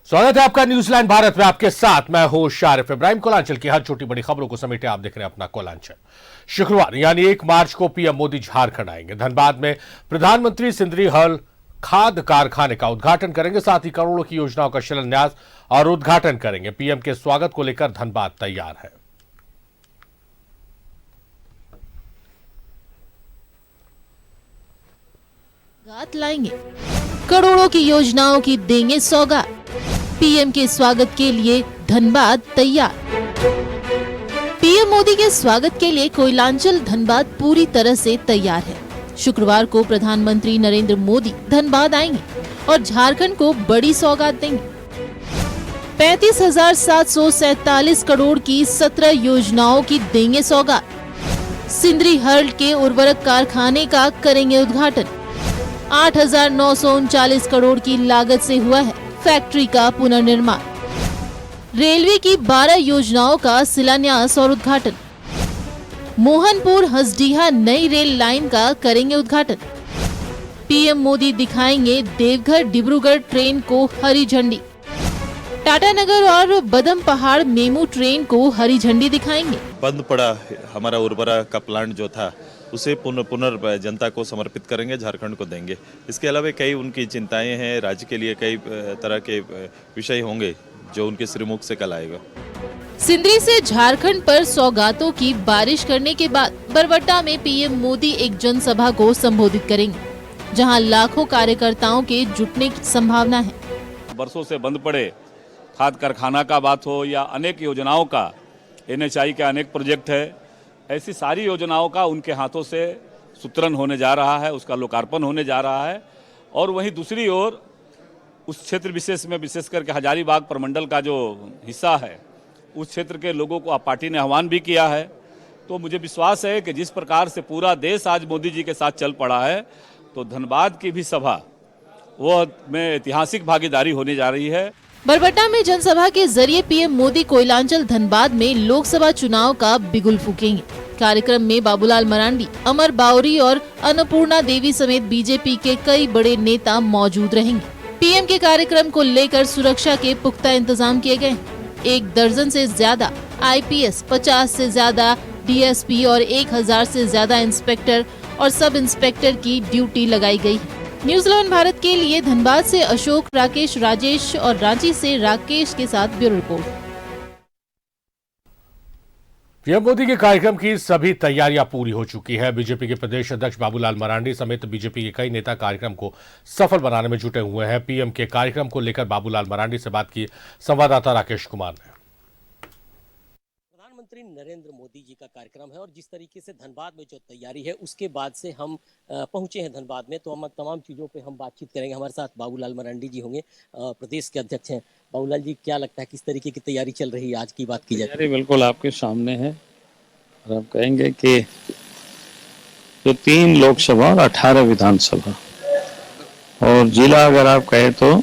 स्वागत है आपका न्यूजीलैंड भारत में। आपके साथ मैं हूं शारिफ इब्राहिम। कोलांचल की हर छोटी बड़ी खबरों को समेटे आप देख रहे हैं अपना कोलांचल। शुक्रवार यानी 1 मार्च को पीएम मोदी झारखंड आएंगे। धनबाद में प्रधानमंत्री सिंदरी हल खाद कारखाने का उद्घाटन करेंगे, साथ ही करोड़ों की योजनाओं का शिलान्यास और उद्घाटन करेंगे। पीएम के स्वागत को लेकर धनबाद तैयार है। लाएंगे, करोड़ों की योजनाओं की देंगे सौगात। पीएम के स्वागत के लिए धनबाद तैयार। पीएम मोदी के स्वागत के लिए कोयलांचल धनबाद पूरी तरह से तैयार है। शुक्रवार को प्रधानमंत्री नरेंद्र मोदी धनबाद आएंगे और झारखंड को बड़ी सौगात देंगे। 35,747 करोड़ की 17 योजनाओं की देंगे सौगात। सिंदरी हर्ल के उर्वरक कारखाने का करेंगे उद्घाटन। 8,939 करोड़ की लागत से हुआ है फैक्ट्री का पुनर्निर्माण। रेलवे की 12 योजनाओं का शिलान्यास और उद्घाटन। मोहनपुर हसडीहा नई रेल लाइन का करेंगे उद्घाटन। पीएम मोदी दिखाएंगे देवघर डिब्रूगढ़ ट्रेन को हरी झंडी। टाटानगर और बदम पहाड़ मेमू ट्रेन को हरी झंडी दिखाएंगे। बंद पड़ा हमारा उर्वरक का प्लांट जो था उसे पुनर् जनता को समर्पित करेंगे, झारखंड को देंगे। इसके अलावा कई उनकी चिंताएं हैं, राज्य के लिए कई तरह के विषय होंगे जो उनके श्रीमुख से कल आएगा। सिंदरी से झारखंड पर सौगातों की बारिश करने के बाद बरबट्टा में पीएम मोदी एक जनसभा को संबोधित करेंगे, जहां लाखों कार्यकर्ताओं के जुटने की संभावना है। बरसों से बंद पड़े खाद कारखाना का बात हो या अनेक योजनाओं का, NHI के अनेक प्रोजेक्ट है, ऐसी सारी योजनाओं का उनके हाथों से सूत्रण होने जा रहा है, उसका लोकार्पण होने जा रहा है। और वहीं दूसरी ओर उस क्षेत्र विशेष में, विशेष करके हजारीबाग प्रमंडल का जो हिस्सा है, उस क्षेत्र के लोगों को पार्टी ने आह्वान भी किया है। तो मुझे विश्वास है कि जिस प्रकार से पूरा देश आज मोदी जी के साथ चल पड़ा है, तो धनबाद की भी सभा वो में ऐतिहासिक भागीदारी होने जा रही है। बरबट्टा में जनसभा के जरिए पीएम मोदी कोयलांचल धनबाद में लोकसभा चुनाव का बिगुल फूकेंगे। कार्यक्रम में बाबूलाल मरांडी, अमर बावरी और अन्नपूर्णा देवी समेत बीजेपी के कई बड़े नेता मौजूद रहेंगे। पीएम के कार्यक्रम को लेकर सुरक्षा के पुख्ता इंतजाम किए गए। 1 दर्जन से ज्यादा IPS, 50 से ज्यादा DSP और 1000 से ज्यादा इंस्पेक्टर और सब इंस्पेक्टर की ड्यूटी लगाई गई है। न्यूजीलैंड भारत के लिए धनबाद से अशोक, राकेश, राजेश और रांची से राकेश के साथ ब्यूरो रिपोर्ट। पीएम मोदी के कार्यक्रम की सभी तैयारियां पूरी हो चुकी है। बीजेपी के प्रदेश अध्यक्ष बाबूलाल मरांडी समेत बीजेपी के कई नेता कार्यक्रम को सफल बनाने में जुटे हुए हैं। पीएम के कार्यक्रम को लेकर बाबूलाल मरांडी से बात की संवाददाता राकेश कुमार ने। प्रधानमंत्री नरेंद्र मोदी जी का कार्यक्रम है और जिस तरीके से धनबाद में जो तैयारी है उसके बाद से हम पहुंचे हैं धनबाद में, तो हम तमाम चीज़ों पे हम बातचीत करेंगे। हमारे साथ बाबूलाल मरांडी जी होंगे, प्रदेश के अध्यक्ष हैं। बाबूलाल जी, क्या लगता है किस तरीके की तैयारी चल रही है? आज की बात की जाए बिल्कुल आपके सामने है और आप कहेंगे कि जो 3 लोकसभा और 18 विधानसभा और जिला, अगर आप कहें तो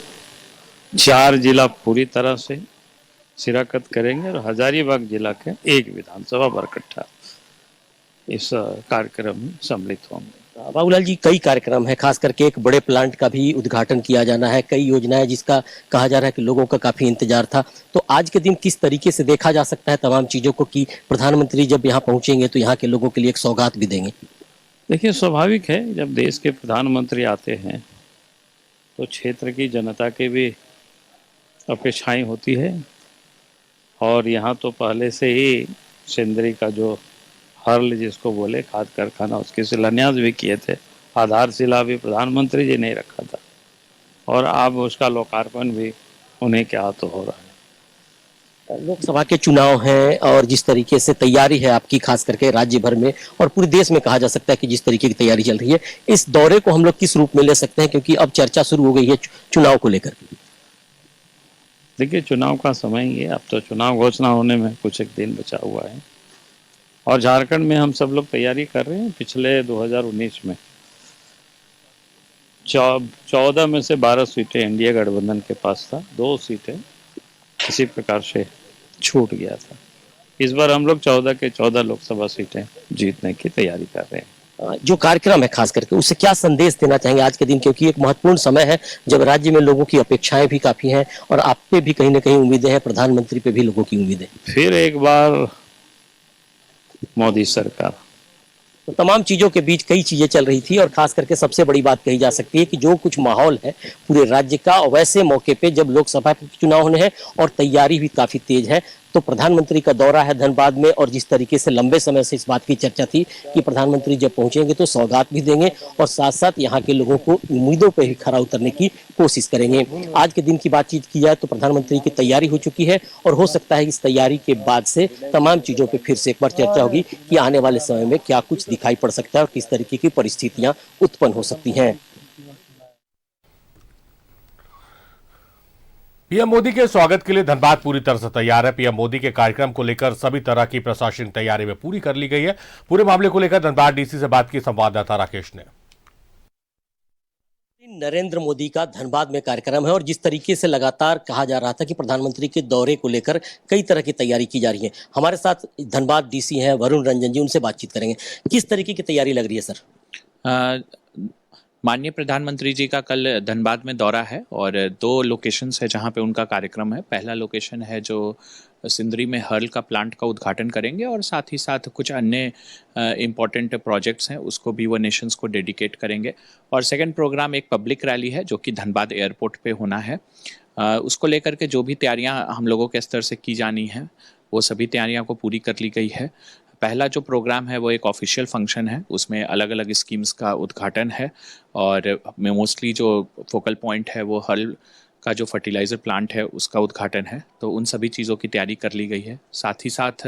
4 जिला पूरी तरह से शिरकत करेंगे और हजारीबाग जिला के 1 विधानसभा बरकट्ठा इस कार्यक्रम में सम्मिलित होंगे। बाबूलाल जी, कई कार्यक्रम है, खास करके एक बड़े प्लांट का भी उद्घाटन किया जाना है, कई योजनाएं जिसका कहा जा रहा है कि लोगों का काफी इंतजार था। तो आज के दिन किस तरीके से देखा जा सकता है तमाम चीजों को कि प्रधानमंत्री जब यहाँ पहुंचेंगे तो यहाँ के लोगों के लिए एक सौगात भी देंगे? देखिए, स्वाभाविक है जब देश के प्रधानमंत्री आते हैं तो क्षेत्र की जनता की भी अपेक्षाएं होती है। और यहाँ तो पहले से ही सिंदरी का जो हर्ल जिसको बोले खाद कारखाना, उसके शिलान्यास भी किए थे। आधारशिला भी प्रधानमंत्री जी ने रखा था और अब उसका लोकार्पण भी उन्हीं के हाथों हो रहा है। लोकसभा के चुनाव हैं और जिस तरीके से तैयारी है आपकी, खास करके राज्य भर में और पूरे देश में कहा जा सकता है कि जिस तरीके की तैयारी चल रही है, इस दौरे को हम लोग किस रूप में ले सकते हैं, क्योंकि अब चर्चा शुरू हो गई है चुनाव को लेकर? देखिए, चुनाव का समय ही है, अब तो चुनाव घोषणा होने में कुछ एक दिन बचा हुआ है और झारखंड में हम सब लोग तैयारी कर रहे हैं। पिछले 2019 में 14 में से 12 सीटें एनडीए गठबंधन के पास था, 2 सीटें किसी प्रकार से छूट गया था। इस बार हम लोग 14 के 14 लोकसभा सीटें जीतने की तैयारी कर रहे हैं। जो कार्यक्रम है खास करके उससे क्या संदेश देना चाहेंगे आज के दिन, क्योंकि एक महत्वपूर्ण समय है जब राज्य में लोगों की अपेक्षाएं भी काफी हैं और आप पे भी कहीं ना कहीं उम्मीदें हैं, प्रधानमंत्री पे भी लोगों की उम्मीदें। फिर एक बार मोदी सरकार। तो तमाम चीजों के बीच कई चीजें चल रही थी और खास करके सबसे बड़ी बात कही जा सकती है कि जो कुछ माहौल है पूरे राज्य का, और वैसे मौके पे जब लोकसभा के चुनाव होने हैं और तैयारी भी काफी तेज है, तो प्रधानमंत्री का दौरा है धनबाद में और जिस तरीके से लंबे समय से इस बात की चर्चा थी कि प्रधानमंत्री जब पहुंचेंगे तो सौगात भी देंगे और साथ साथ यहाँ के लोगों को उम्मीदों पर भी खरा उतरने की कोशिश करेंगे। आज के दिन की बातचीत की जाए तो प्रधानमंत्री की तैयारी हो चुकी है और हो सकता है इस तैयारी के बाद से तमाम चीजों पर फिर से एक बार चर्चा होगी कि आने वाले समय में क्या कुछ दिखाई पड़ सकता है और किस तरीके की परिस्थितियां उत्पन्न हो सकती हैं। पीएम मोदी के स्वागत के लिए धनबाद पूरी तरह से तैयार है। पीएम मोदी के कार्यक्रम को लेकर सभी तरह की प्रशासनिक तैयारी में पूरी कर ली गई है। पूरे मामले को लेकर धनबाद डीसी से बात की संवाददाता राकेश ने। नरेंद्र मोदी का धनबाद में कार्यक्रम है और जिस तरीके से लगातार कहा जा रहा था कि प्रधानमंत्री के दौरे को लेकर कई तरह की तैयारी की जा रही है। हमारे साथ धनबाद डीसी हैं वरुण रंजन जी, उनसे बातचीत करेंगे। किस तरीके की तैयारी लग रही है सर? माननीय प्रधानमंत्री जी का कल धनबाद में दौरा है और 2 लोकेशंस है जहां पे उनका कार्यक्रम है। पहला लोकेशन है जो सिंदरी में हर्ल का प्लांट का उद्घाटन करेंगे और साथ ही साथ कुछ अन्य इम्पॉर्टेंट प्रोजेक्ट्स हैं उसको भी वो नेशंस को डेडिकेट करेंगे। और सेकंड प्रोग्राम एक पब्लिक रैली है जो कि धनबाद एयरपोर्ट पे होना है। उसको लेकर के जो भी तैयारियां हम लोगों के स्तर से की जानी है वो सभी तैयारियां को पूरी कर ली गई है। पहला जो प्रोग्राम है वो एक ऑफिशियल फंक्शन है, उसमें अलग अलग स्कीम्स का उद्घाटन है और मोस्टली जो फोकल पॉइंट है वो हल का जो फर्टिलाइज़र प्लांट है उसका उद्घाटन है। तो उन सभी चीज़ों की तैयारी कर ली गई है। साथ ही साथ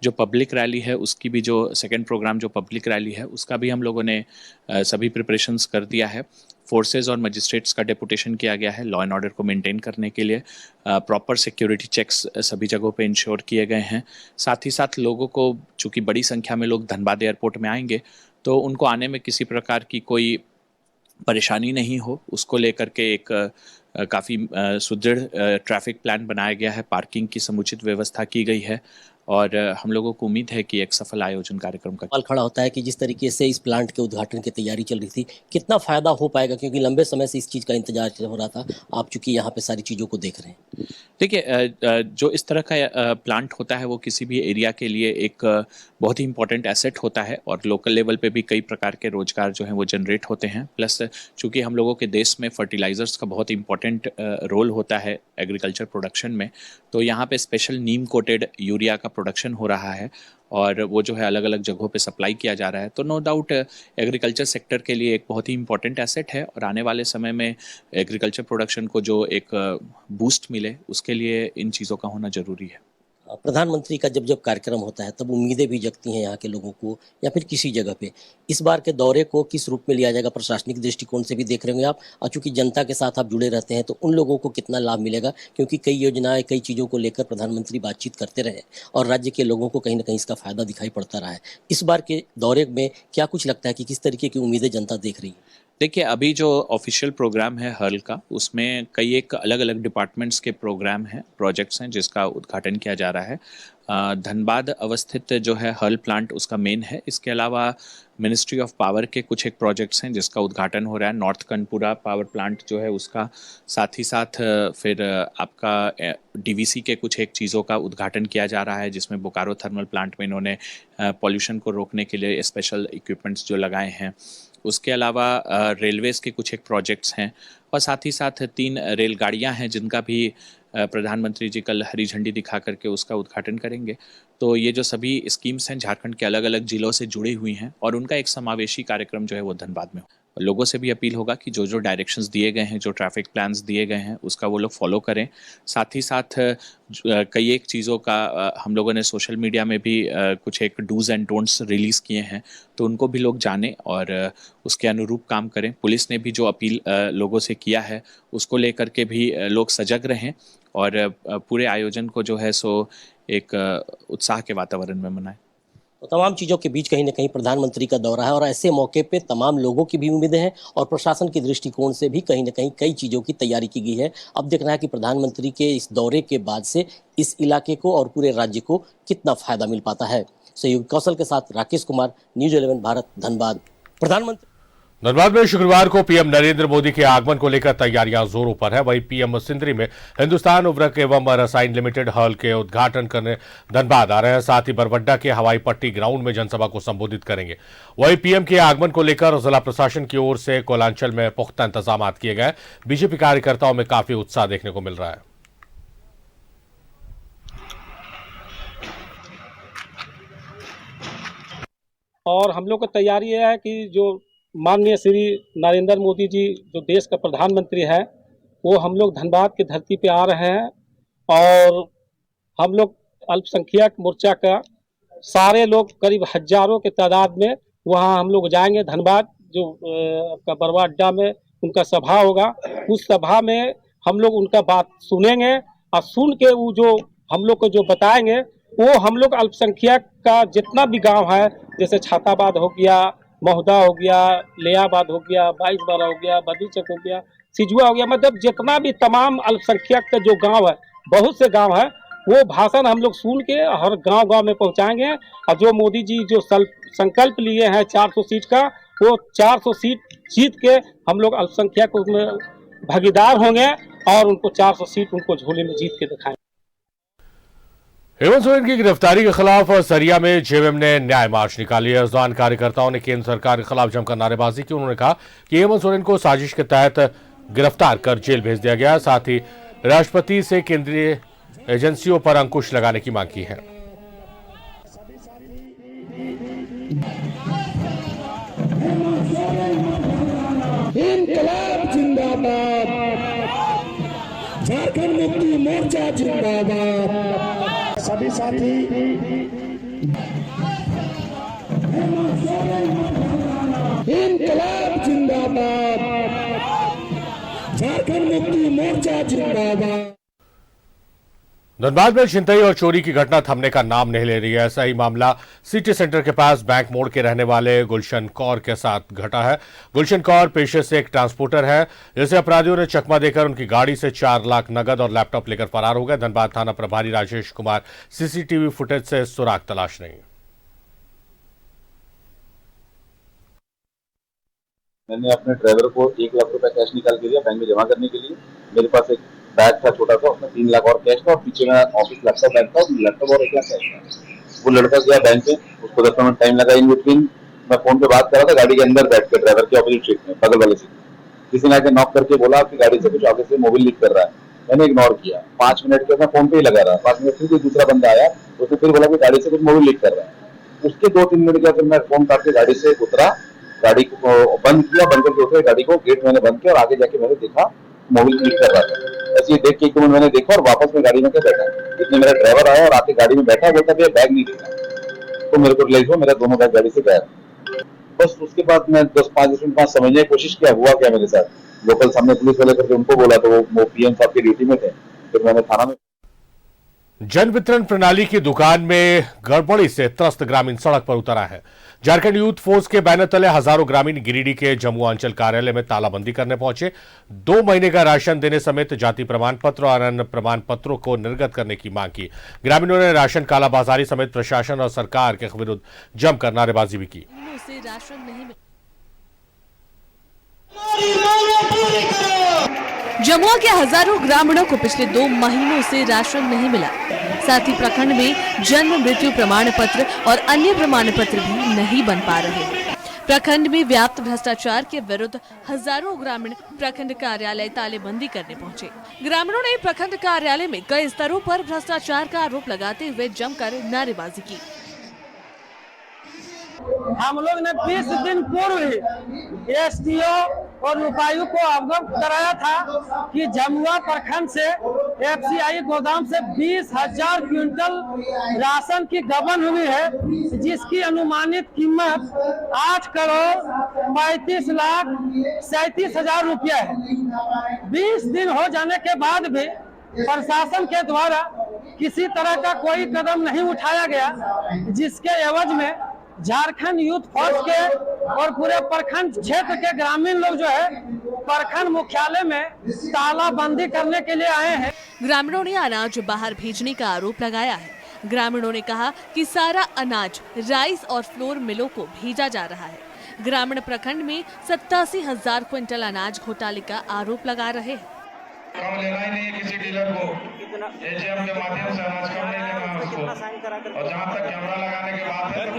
जो पब्लिक रैली है उसकी भी जो सेकंड प्रोग्राम जो पब्लिक रैली है उसका भी हम लोगों ने सभी प्रिपरेशंस कर दिया है। फोर्सेस और मजिस्ट्रेट्स का डेपुटेशन किया गया है लॉ एंड ऑर्डर को मेंटेन करने के लिए। प्रॉपर सिक्योरिटी चेक्स सभी जगहों पे इंश्योर किए गए हैं। साथ ही साथ लोगों को, चूँकि बड़ी संख्या में लोग धनबाद एयरपोर्ट में आएंगे तो उनको आने में किसी प्रकार की कोई परेशानी नहीं हो, उसको लेकर के एक काफ़ी सुदृढ़ ट्रैफिक प्लान बनाया गया है। पार्किंग की समुचित व्यवस्था की गई है और हम लोगों को उम्मीद है कि एक सफल आयोजन कार्यक्रम का सवाल खड़ा होता है कि जिस तरीके से इस प्लांट के उद्घाटन की तैयारी चल रही थी, कितना फायदा हो पाएगा, क्योंकि लंबे समय से इस चीज़ का इंतजार हो रहा था। आप चूंकि यहाँ पे सारी चीज़ों को देख रहे हैं। देखिए, जो इस तरह का प्लांट होता है वो किसी भी एरिया के लिए एक बहुत ही इंपॉर्टेंट एसेट होता है और लोकल लेवल पे भी कई प्रकार के रोजगार जो हैं वो जनरेट होते हैं। प्लस चूँकि हम लोगों के देश में फर्टिलाइज़र्स का बहुत इंपॉर्टेंट रोल होता है एग्रीकल्चर प्रोडक्शन में, तो यहाँ पे स्पेशल नीम कोटेड यूरिया का प्रोडक्शन हो रहा है और वो जो है अलग अलग जगहों पे सप्लाई किया जा रहा है। तो नो डाउट एग्रीकल्चर सेक्टर के लिए एक बहुत ही इंपॉर्टेंट एसेट है और आने वाले समय में एग्रीकल्चर प्रोडक्शन को जो एक बूस्ट मिले उसके लिए इन चीज़ों का होना ज़रूरी है। प्रधानमंत्री का जब कार्यक्रम होता है तब उम्मीदें भी जगती हैं यहाँ के लोगों को या फिर किसी जगह पे। इस बार के दौरे को किस रूप में लिया जाएगा, प्रशासनिक दृष्टिकोण से भी देख रहे होंगे आप, और चूंकि जनता के साथ आप जुड़े रहते हैं तो उन लोगों को कितना लाभ मिलेगा, क्योंकि कई योजनाएं, कई चीज़ों को लेकर प्रधानमंत्री बातचीत करते रहे और राज्य के लोगों को कहीं ना कहीं इसका फायदा दिखाई पड़ता रहा है। इस बार के दौरे में क्या कुछ लगता है कि किस तरीके की उम्मीदें जनता देख रही है? देखिए, अभी जो ऑफिशियल प्रोग्राम है हर्ल का, उसमें कई एक अलग अलग डिपार्टमेंट्स के प्रोग्राम हैं, प्रोजेक्ट्स हैं जिसका उद्घाटन किया जा रहा है। धनबाद अवस्थित जो है हर्ल प्लांट उसका मेन है। इसके अलावा मिनिस्ट्री ऑफ पावर के कुछ एक प्रोजेक्ट्स हैं जिसका उद्घाटन हो रहा है। नॉर्थ कनपुरा पावर प्लांट जो है उसका, साथ ही साथ फिर आपका डीवीसी के कुछ एक चीज़ों का उद्घाटन किया जा रहा है जिसमें बोकारो थर्मल प्लांट में इन्होंने पॉल्यूशन को रोकने के लिए स्पेशल इक्विपमेंट्स जो लगाए हैं। उसके अलावा रेलवेज़ के कुछ एक प्रोजेक्ट्स हैं और साथ ही साथ 3 रेलगाड़ियां हैं जिनका भी प्रधानमंत्री जी कल हरी झंडी दिखा करके उसका उद्घाटन करेंगे। तो ये जो सभी स्कीम्स हैं झारखंड के अलग अलग जिलों से जुड़ी हुई हैं और उनका एक समावेशी कार्यक्रम जो है वो धनबाद में हो। लोगों से भी अपील होगा कि जो जो डायरेक्शंस दिए गए हैं, जो ट्रैफिक प्लान्स दिए गए हैं उसका वो लोग फॉलो करें। साथ ही साथ कई एक चीज़ों का हम लोगों ने सोशल मीडिया में भी कुछ एक डूज़ एंड डोंट्स रिलीज़ किए हैं, तो उनको भी लोग जानें और उसके अनुरूप काम करें। पुलिस ने भी जो अपील लोगों से किया है उसको लेकर के भी लोग सजग रहें और पूरे आयोजन को जो है सो एक उत्साह के वातावरण में मनाएं। तो तमाम चीज़ों के बीच कहीं ना कहीं प्रधानमंत्री का दौरा है और ऐसे मौके पे तमाम लोगों की भी उम्मीदें हैं और प्रशासन के दृष्टिकोण से भी कहीं ना कहीं कई चीज़ों की तैयारी की गई है। अब देखना है कि प्रधानमंत्री के इस दौरे के बाद से इस इलाके को और पूरे राज्य को कितना फायदा मिल पाता है। सहयोगी कौशल के साथ राकेश कुमार, न्यूज़ 11 भारत, धनबाद। प्रधानमंत्री धनबाद में शुक्रवार को पीएम नरेंद्र मोदी के आगमन को लेकर तैयारियां जोरों पर है। वहीं पीएम सिंदरी में हिंदुस्तान उर्वरक एवं रसायन लिमिटेड हॉल के उद्घाटन करने धनबाद आ रहे हैं। साथ ही बरबड्डा के हवाई पट्टी ग्राउंड में जनसभा को संबोधित करेंगे। वहीं पीएम के आगमन को लेकर जिला प्रशासन की ओर से कोयलांचल में पुख्ता इंतजाम किए गए। बीजेपी कार्यकर्ताओं में काफी उत्साह देखने को मिल रहा है। और हम लोग की तैयारी यह है कि जो माननीय श्री नरेंद्र मोदी जी जो देश का प्रधानमंत्री है, वो हम लोग धनबाद की धरती पे आ रहे हैं और हम लोग अल्पसंख्यक मोर्चा का सारे लोग करीब हजारों के तादाद में वहाँ हम लोग जाएंगे। धनबाद जो आपका बरवा अड्डा में उनका सभा होगा, उस सभा में हम लोग उनका बात सुनेंगे और सुन के वो जो हम लोग को जो बताएंगे वो हम लोग अल्पसंख्यक का जितना भी गांव है, जैसे छाताबाद हो गया, महुदा हो गया, लियाबाद हो गया, 22/12 हो गया, बदीचक हो गया, सिजुआ हो गया, मतलब जितना भी तमाम अल्पसंख्यक का जो गांव है, बहुत से गांव है, वो भाषण हम लोग सुन के हर गांव-गांव में पहुंचाएंगे। और जो मोदी जी जो संकल्प लिए हैं 400 सीट का, वो 400 सीट जीत के हम लोग अल्पसंख्यक उसमें भागीदार होंगे और उनको 400 सीट उनको झोले में जीत के दिखाएंगे। हेमंत सोरेन की गिरफ्तारी के खिलाफ सरिया में जेएमएम ने न्याय मार्च निकाली है। इस दौरान कार्यकर्ताओं ने केंद्र सरकार के खिलाफ जमकर नारेबाजी की। उन्होंने कहा कि हेमंत सोरेन को साजिश के तहत गिरफ्तार कर जेल भेज दिया गया। साथ ही राष्ट्रपति से केंद्रीय एजेंसियों पर अंकुश लगाने की मांग की है। इनकलाब जिंदाबाद, झारखंड मुक्ति मोर्चा जिंदाबाद। सभी साथी इनकलाब जिंदाबाद, झारखंड मुक्ति मोर्चा जिंदाबाद। धनबाद में छिनतई और चोरी की घटना थमने का नाम नहीं ले रही है। ऐसा ही मामला सिटी सेंटर के पास बैंक मोड़ के रहने वाले गुलशन कौर के साथ घटा है। गुलशन कौर पेशे से एक ट्रांसपोर्टर है, जिसे अपराधियों ने चकमा देकर उनकी गाड़ी से 4 लाख नगद और लैपटॉप लेकर फरार हो गए। धनबाद थाना प्रभारी राजेश कुमार सीसीटीवी फुटेज से सुराग तलाश नहीं। मैंने अपने ड्राइवर को 1 लाख रुपए कैश निकाल के दिया बैंक में जमा करने के लिए। मेरे पास एक बैग था छोटा सा, उसमें 3 लाख और कैश था और पीछे में ऑफिस लैपटॉप बैग था, लैपटॉप और 1 लाख कैश था। वो लड़का गया बैंक में, उसको 10 मिनट टाइम लगा। इन बिटवीन मैं फोन पे बात कर रहा था गाड़ी के अंदर बैठ के, ड्राइवर के ऑपोजिट सीट में, बगल वाले सीट में। किसी ने आके नॉक करके बोला आपकी गाड़ी से कुछ आगे से मोबाइल लीक कर रहा है। मैंने इग्नोर किया। 5 मिनट के मैं फोन पे ही लगा रहा। 5 मिनट फिर दूसरा बंदा आया, उसने फिर बोला कि गाड़ी से कुछ मोबाइल लीक कर रहा है। उसके 2-3 मिनट के बाद मैं फोन काट के गाड़ी से उतरा, गाड़ी को बंद किया, बंद करके उतरे गाड़ी को, गेट मैंने बंद किया और आगे जाके मैंने देखा मोबाइल क्लिक कर रहा था। ऐसे ही देख के 1 मिनट मैंने देखा और वापस में गाड़ी में क्या बैठा। इतने मेरा ड्राइवर आया और आके गाड़ी में बैठा, बोलता भैया बैग नहीं दिखा। तो मेरे को रियलाइज हुआ मेरा दोनों बैग गाड़ी से गायब। बस उसके बाद मैं 10-5 मिनट बाद समझने की कोशिश किया हुआ क्या मेरे साथ। लोकल सामने पुलिस वाले करके उनको बोला तो वो पीएम साहब की ड्यूटी में थे। फिर मैंने थाना में जन वितरण प्रणाली की दुकान में गड़बड़ी से त्रस्त ग्रामीण सड़क पर उतरा है। झारखंड यूथ फोर्स के बैनर तले हजारों ग्रामीण गिरिडीह के जमुआ अंचल कार्यालय में तालाबंदी करने पहुंचे। 2 महीने का राशन देने समेत जाति प्रमाण पत्र और अन्य प्रमाण पत्रों को निर्गत करने की मांग की। ग्रामीणों ने राशन कालाबाजारी समेत प्रशासन और सरकार के विरुद्ध जमकर नारेबाजी भी की। जमुआ के हजारों ग्रामीणों को पिछले 2 महीनों से राशन नहीं मिला। साथ ही प्रखंड में जन्म मृत्यु प्रमाण पत्र और अन्य प्रमाण पत्र भी नहीं बन पा रहे। प्रखंड में व्याप्त भ्रष्टाचार के विरुद्ध हजारों ग्रामीण प्रखंड कार्यालय तालेबंदी करने पहुंचे। ग्रामीणों ने प्रखंड कार्यालय में कई स्तरों पर भ्रष्टाचार का आरोप लगाते हुए जमकर नारेबाजी की। हम लोग ने 20 दिन पूर्व ही एसडीओ और उपायुक्त को अवगत कराया था कि जमुआ प्रखंड से एफसीआई गोदाम से 20,000 क्विंटल राशन की गबन हुई है, जिसकी अनुमानित कीमत 8 करोड़ 35 लाख 37 हजार रुपया है। 20 दिन हो जाने के बाद भी प्रशासन के द्वारा किसी तरह का कोई कदम नहीं उठाया गया, जिसके एवज में झारखंड यूथ फोर्स के और पूरे प्रखंड क्षेत्र के ग्रामीण लोग जो है प्रखंड मुख्यालय में तालाबंदी करने के लिए आए हैं। ग्रामीणों ने अनाज बाहर भेजने का आरोप लगाया है। ग्रामीणों ने कहा कि सारा अनाज राइस और फ्लोर मिलों को भेजा जा रहा है। ग्रामीण प्रखंड में 87,000 क्विंटल अनाज घोटाले का आरोप लगा रहे हैं। कम लेना ही नहीं है किसी डीलर को, एजीएम के माध्यम से अनाज कम नहीं लेना है उसको। और जहाँ तक कैमरा लगाने की बात है तो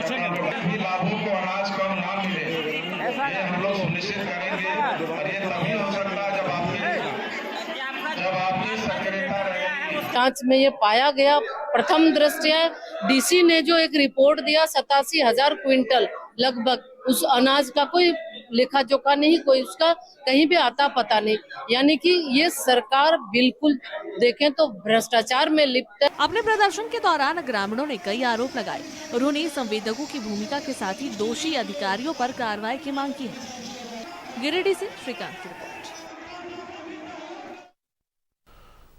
भी लाभों को अनाज कम ना मिले, ये हम लोग सुनिश्चित करेंगे। और ये तभी हो सकता है जब आपकी सक्रियता रहेगी। जांच में ये पाया गया, प्रथम दृष्टया डीसी ने जो एक रिपोर्ट दिया 87,000 क्विंटल लगभग, उस अनाज का कोई लेखा जोखा नहीं, कोई उसका कहीं भी आता पता नहीं। यानी कि ये सरकार बिल्कुल देखें तो भ्रष्टाचार में लिप्त है। अपने प्रदर्शन के दौरान ग्रामीणों ने कई आरोप लगाए। उन्होंने संवेदकों की भूमिका के साथ ही दोषी अधिकारियों पर कार्रवाई की मांग की है। गिरिडीह से श्रीकांत की रिपोर्ट।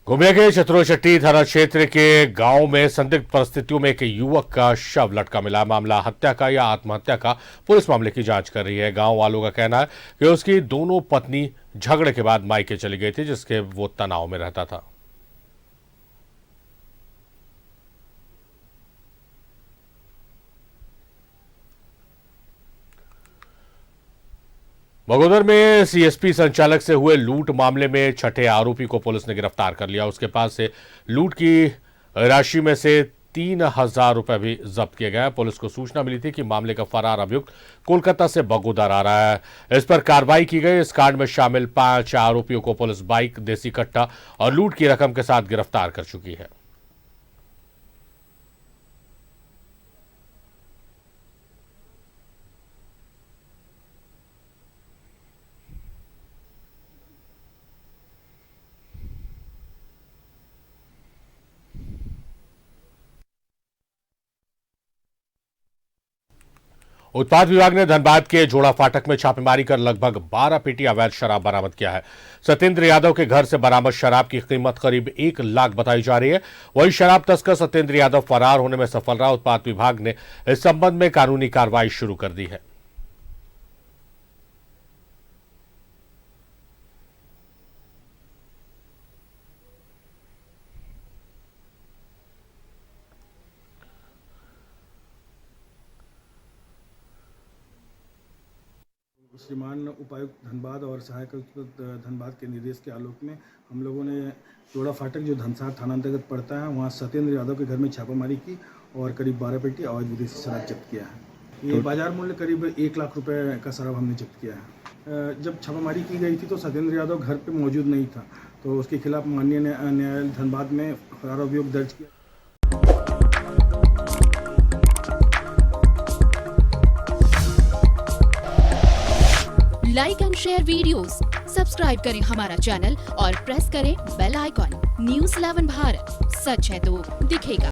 गोमिया के चतुरशेट्टी थाना क्षेत्र के गांव में संदिग्ध परिस्थितियों में एक युवक का शव लटका मिला। मामला हत्या का या आत्महत्या का, पुलिस मामले की जांच कर रही है। गांव वालों का कहना है कि उसकी दोनों पत्नी झगड़े के बाद मायके चली गई थी, जिसके वो तनाव में रहता था। बगोदर में सीएसपी संचालक से हुए लूट मामले में छठे आरोपी को पुलिस ने गिरफ्तार कर लिया। उसके पास से लूट की राशि में से 3,000 रुपए भी जब्त किए गए। पुलिस को सूचना मिली थी कि मामले का फरार अभियुक्त कोलकाता से बगोदर आ रहा है। इस पर कार्रवाई की गई। इस कांड में शामिल 5 आरोपियों को पुलिस बाइक, देसी कट्टा और लूट की रकम के साथ गिरफ्तार कर चुकी है। उत्पाद विभाग ने धनबाद के जोड़ा फाटक में छापेमारी कर लगभग 12 पेटी अवैध शराब बरामद किया है। सत्येंद्र यादव के घर से बरामद शराब की कीमत करीब 1 लाख बताई जा रही है। वहीं शराब तस्कर सत्येंद्र यादव फरार होने में सफल रहा। उत्पाद विभाग ने इस संबंध में कानूनी कार्रवाई शुरू कर दी है। श्रीमान उपायुक्त धनबाद और सहायक आयुक्त धनबाद के निर्देश के आलोक में हम लोगों ने जोड़ा फाटक जो धनसार थाना अंतर्गत पड़ता है, वहाँ सत्येंद्र यादव के घर में छापामारी की और करीब 12 पेटी अवैध विदेशी शराब जब्त किया है। ये बाजार मूल्य करीब 1 लाख रुपए का शराब हमने जब्त किया है। जब छापामारी की गई थी तो सत्येंद्र यादव घर पर मौजूद नहीं था, तो उसके खिलाफ माननीय न्यायालय धनबाद में फरार अभियोग दर्ज किया। Like and share videos, subscribe करें हमारा चैनल और प्रेस करें बेल आइकॉन। न्यूज़ 11 भारत, सच है तो दिखेगा।